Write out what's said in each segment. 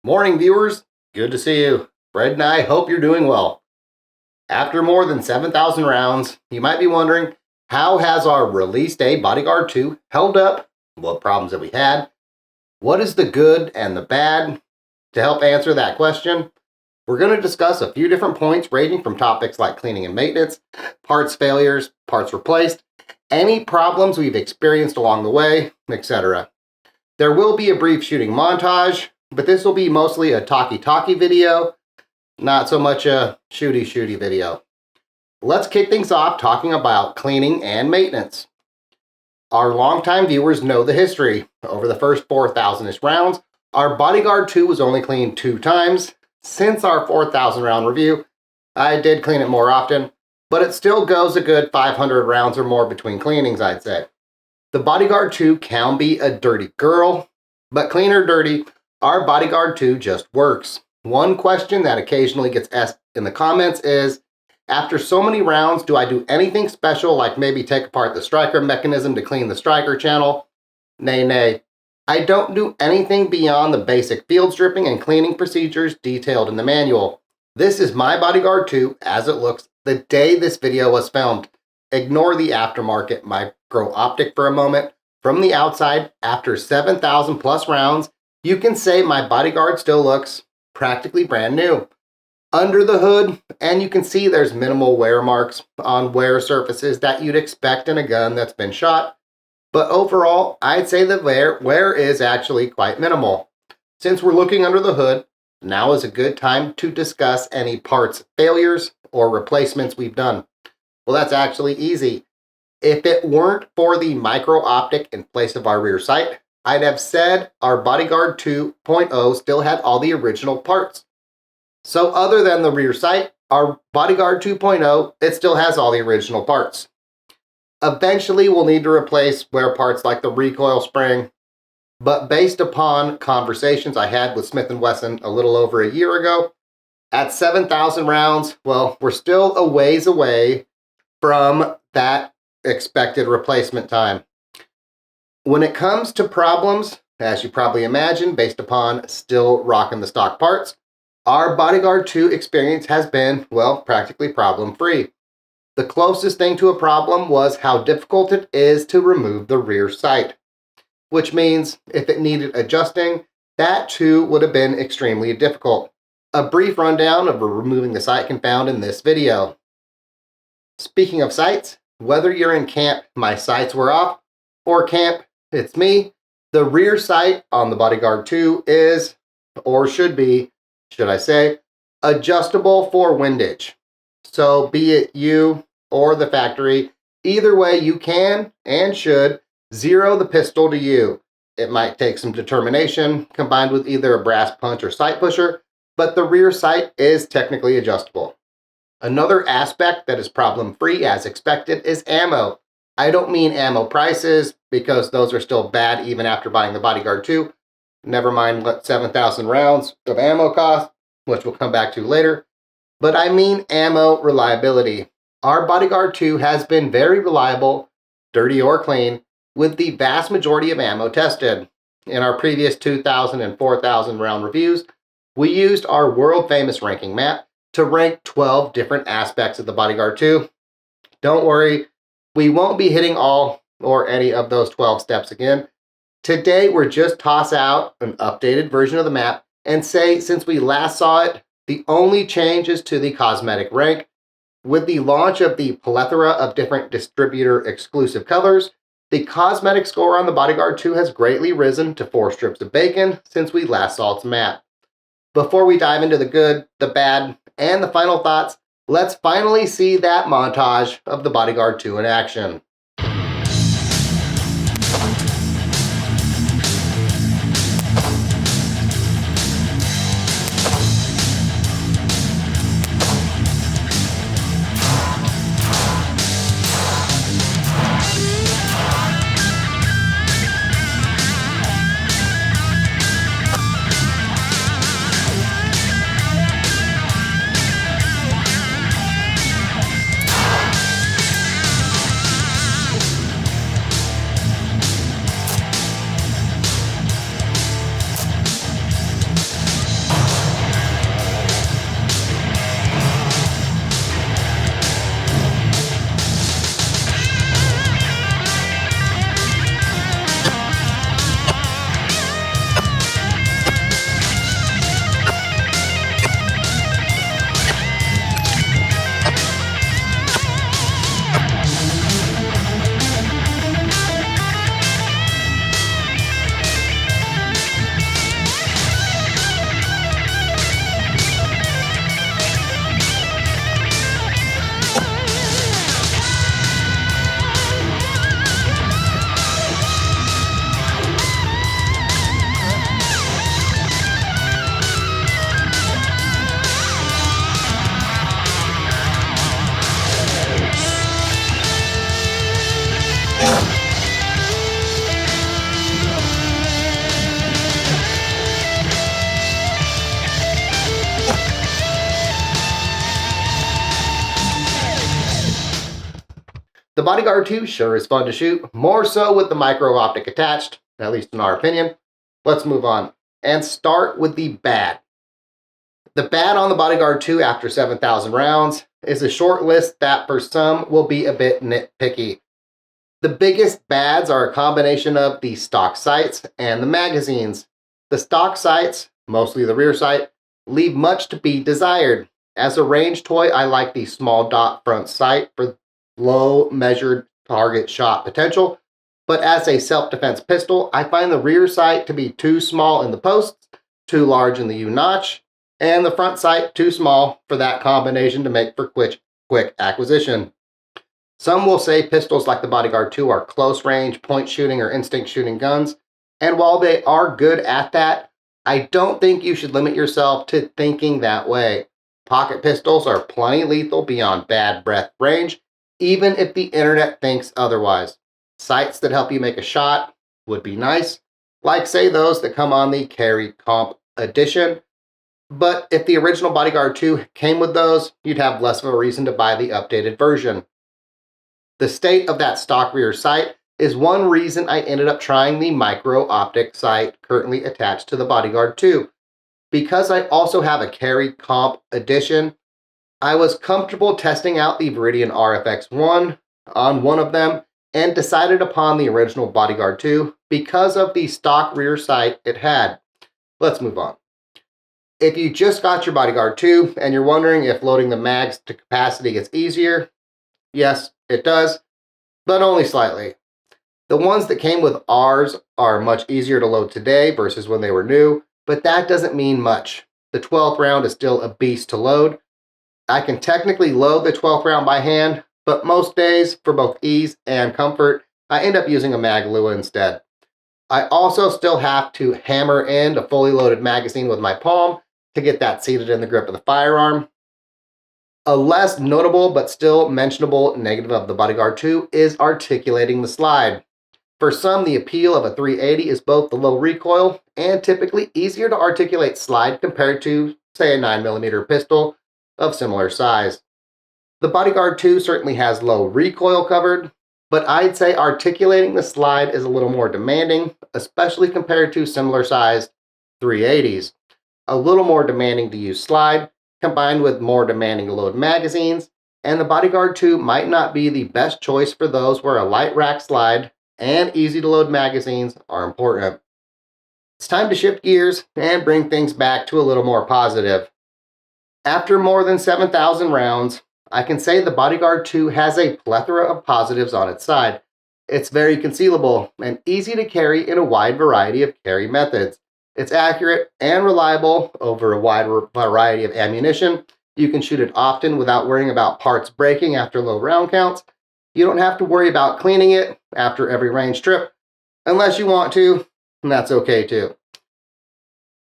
Morning, viewers. Good to see you. Fred and I hope you're doing well. After more than 7,000 rounds, you might be wondering, how has our release day Bodyguard 2 held up? What problems have we had? What is the good and the bad? To help answer that question, we're going to discuss a few different points ranging from topics like cleaning and maintenance, parts failures, parts replaced, any problems we've experienced along the way, etc. There will be a brief shooting montage, but this will be mostly a talkie-talkie video, not so much a shooty-shooty video. Let's kick things off talking about cleaning and maintenance. Our longtime viewers know the history. Over the first 4,000-ish rounds, our Bodyguard 2 was only cleaned 2 times. Since our 4,000 round review, I did clean it more often, but it still goes a good 500 rounds or more between cleanings, I'd say. The Bodyguard 2 can be a dirty girl, but clean or dirty, our Bodyguard 2 just works. One question that occasionally gets asked in the comments is, after so many rounds, do I do anything special like maybe take apart the striker mechanism to clean the striker channel? Nay. I don't do anything beyond the basic field stripping and cleaning procedures detailed in the manual. This is my Bodyguard 2 as it looks the day this video was filmed. Ignore the aftermarket micro optic for a moment. From the outside, after 7,000 plus rounds, you can say my Bodyguard still looks practically brand new. Under the hood, and you can see there's minimal wear marks on wear surfaces that you'd expect in a gun that's been shot. But overall, I'd say the wear is actually quite minimal. Since we're looking under the hood, now is a good time to discuss any parts failures or replacements we've done. Well, that's actually easy. If it weren't for the micro optic in place of our rear sight, I'd have said our Bodyguard 2.0 still had all the original parts. So other than the rear sight, our Bodyguard 2.0, it still has all the original parts. Eventually, we'll need to replace wear parts like the recoil spring, but based upon conversations I had with Smith & Wesson a little over a year ago, at 7,000 rounds, well, we're still a ways away from that expected replacement time. When it comes to problems, as you probably imagine, based upon still rocking the stock parts, our Bodyguard 2 experience has been, well, practically problem-free. The closest thing to a problem was how difficult it is to remove the rear sight, which means if it needed adjusting, that too would have been extremely difficult. A brief rundown of removing the sight can be found in this video. Speaking of sights, whether you're in camp, my sights were off, or camp, it's me, the rear sight on the Bodyguard 2 is, or should be, should I say, adjustable for windage. So be it you or the factory, either way you can and should zero the pistol to you. It might take some determination combined with either a brass punch or sight pusher, but the rear sight is technically adjustable. Another aspect that is problem-free as expected is ammo. I don't mean ammo prices, because those are still bad even after buying the Bodyguard 2. Never mind what 7,000 rounds of ammo cost, which we'll come back to later. But I mean ammo reliability. Our Bodyguard 2 has been very reliable, dirty or clean, with the vast majority of ammo tested. In our previous 2,000 and 4,000 round reviews, we used our world-famous ranking map to rank 12 different aspects of the Bodyguard 2. Don't worry, we won't be hitting all or any of those 12 steps again. Today, we're just toss out an updated version of the map and say, since we last saw it, the only change is to the cosmetic rank. With the launch of the plethora of different distributor exclusive colors, the cosmetic score on the Bodyguard 2 has greatly risen to 4 strips of bacon since we last saw its map. Before we dive into the good, the bad, and the final thoughts, let's finally see that montage of the Bodyguard 2 in action. The Bodyguard 2 sure is fun to shoot, more so with the micro optic attached, at least in our opinion. Let's move on and start with the bad. The bad on the Bodyguard 2 after 7,000 rounds is a short list that for some will be a bit nitpicky. The biggest bads are a combination of the stock sights and the magazines. The stock sights, mostly the rear sight, leave much to be desired. As a range toy, I like the small dot front sight for low measured target shot potential, but as a self-defense pistol, I find the rear sight to be too small in the posts, too large in the U-notch, and the front sight too small for that combination to make for quick acquisition. Some will say pistols like the Bodyguard 2 are close range, point shooting, or instinct shooting guns, and while they are good at that, I don't think you should limit yourself to thinking that way. Pocket pistols are plenty lethal beyond bad breath range, even if the internet thinks otherwise. Sights that help you make a shot would be nice, like say those that come on the Carry Comp edition, but if the original Bodyguard 2 came with those, you'd have less of a reason to buy the updated version. The state of that stock rear sight is one reason I ended up trying the micro optic sight currently attached to the Bodyguard 2. Because I also have a Carry Comp edition, I was comfortable testing out the Viridian RFX1 on one of them and decided upon the original Bodyguard 2 because of the stock rear sight it had. Let's move on. If you just got your Bodyguard 2 and you're wondering if loading the mags to capacity gets easier, yes, it does, but only slightly. The ones that came with ours are much easier to load today versus when they were new, but that doesn't mean much. The 12th round is still a beast to load. I can technically load the 12th round by hand, but most days, for both ease and comfort, I end up using a mag Lua instead. I also still have to hammer in a fully loaded magazine with my palm to get that seated in the grip of the firearm. A less notable but still mentionable negative of the Bodyguard 2 is articulating the slide. For some, the appeal of a 380 is both the low recoil and typically easier to articulate slide compared to, say, a 9mm pistol of similar size. The Bodyguard 2 certainly has low recoil covered, but I'd say articulating the slide is a little more demanding, especially compared to similar sized 380s. A little more demanding to use slide, combined with more demanding to load magazines, and the Bodyguard 2 might not be the best choice for those where a light rack slide and easy to load magazines are important. It's time to shift gears and bring things back to a little more positive. After more than 7,000 rounds, I can say the Bodyguard 2 has a plethora of positives on its side. It's very concealable and easy to carry in a wide variety of carry methods. It's accurate and reliable over a wide variety of ammunition. You can shoot it often without worrying about parts breaking after low round counts. You don't have to worry about cleaning it after every range trip, unless you want to, and that's okay too.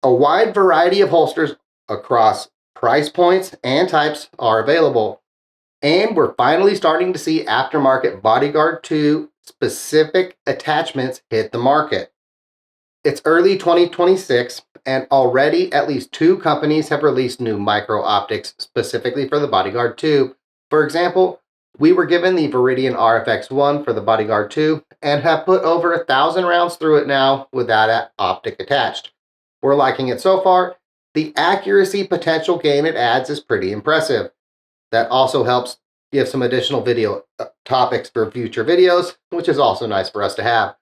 A wide variety of holsters across price points and types are available, and we're finally starting to see aftermarket Bodyguard 2 specific attachments hit the market. It's early 2026, and already at least 2 companies have released new micro optics specifically for the Bodyguard 2. For example, we were given the Viridian RFX1 for the Bodyguard 2 and have put over 1,000 rounds through it now with that optic attached. We're liking it so far. The accuracy potential gain it adds is pretty impressive. That also helps give some additional video topics for future videos, which is also nice for us to have.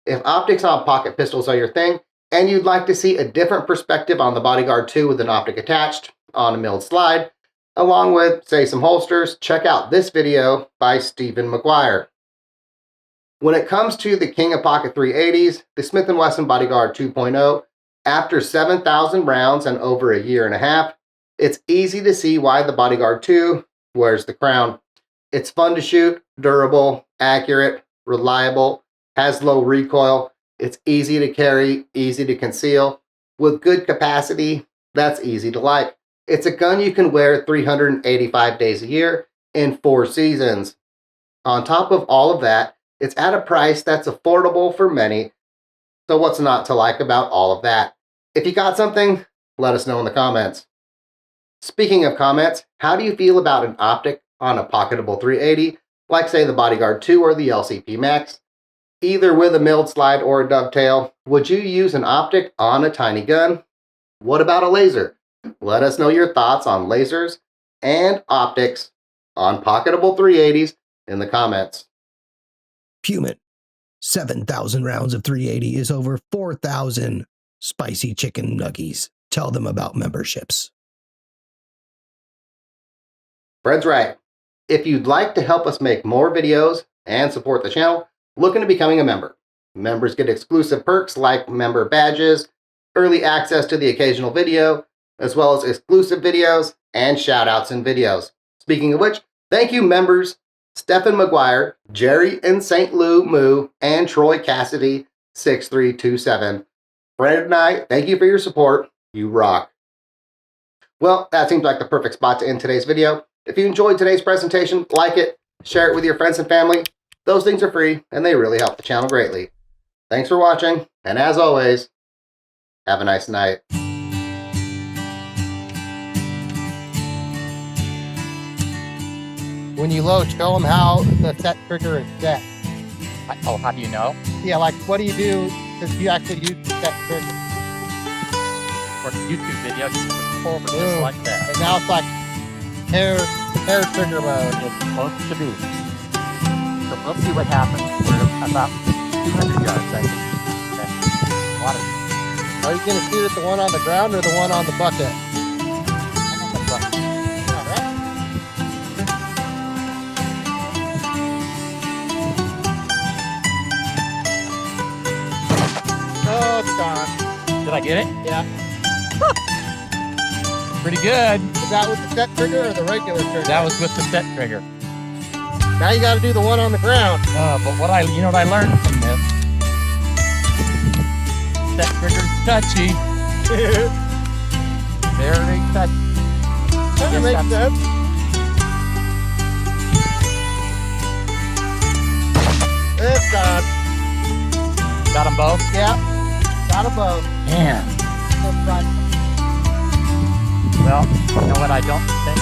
If optics on pocket pistols are your thing, and you'd like to see a different perspective on the Bodyguard 2 with an optic attached on a milled slide, along with, say, some holsters, check out this video by Stephen McGuire. When it comes to the king of pocket 380s, the Smith & Wesson Bodyguard 2.0, after 7,000 rounds and over a year and a half, it's easy to see why the Bodyguard 2 wears the crown. It's fun to shoot, durable, accurate, reliable, has low recoil, it's easy to carry, easy to conceal. With good capacity, that's easy to like. It's a gun you can wear 385 days a year in 4 seasons. On top of all of that, it's at a price that's affordable for many. So what's not to like about all of that? If you got something, let us know in the comments. Speaking of comments, how do you feel about an optic on a pocketable 380 like say the Bodyguard 2 or the LCP Max, either with a milled slide or a dovetail, would you use an optic on a tiny gun? What about a laser? Let us know your thoughts on lasers and optics on pocketable 380s in the comments. Pumin, 7,000 rounds of 380 is over 4,000 spicy chicken nuggies. Tell them about memberships. Fred's right. If you'd like to help us make more videos and support the channel, look into becoming a member. Members get exclusive perks like member badges, early access to the occasional video, as well as exclusive videos and shout-outs in videos. Speaking of which, thank you members Stephen McGuire, Jerry in St. Lou Moo, and Troy Cassidy 6327. Fred and I, thank you for your support. You rock. Well, that seems like the perfect spot to end today's video. If you enjoyed today's presentation, like it, share it with your friends and family. Those things are free, and they really help the channel greatly. Thanks for watching, and as always, have a nice night. When you load, show them how the set trigger is set. Oh, how do you know? Yeah, like what do you do if you actually use the set trigger? For a YouTube video, you put forward just like that. And now it's like hair trigger mode. It's supposed to be. So we'll see what happens. We're about 200 yards, I think. A lot of. Are you going to shoot at the one on the ground or the one on the bucket? On the bucket. All right. Oh, it's gone. Did I get it? Yeah. Pretty good. Is that with the set trigger or the regular trigger? That was with the set trigger. Now you got to do the one on the ground. But you know what I learned from this? Set trigger's touchy. Very touchy. That makes sense. It's gone. Got them both? Yeah. Got them both. Man. Well, you know what I don't think?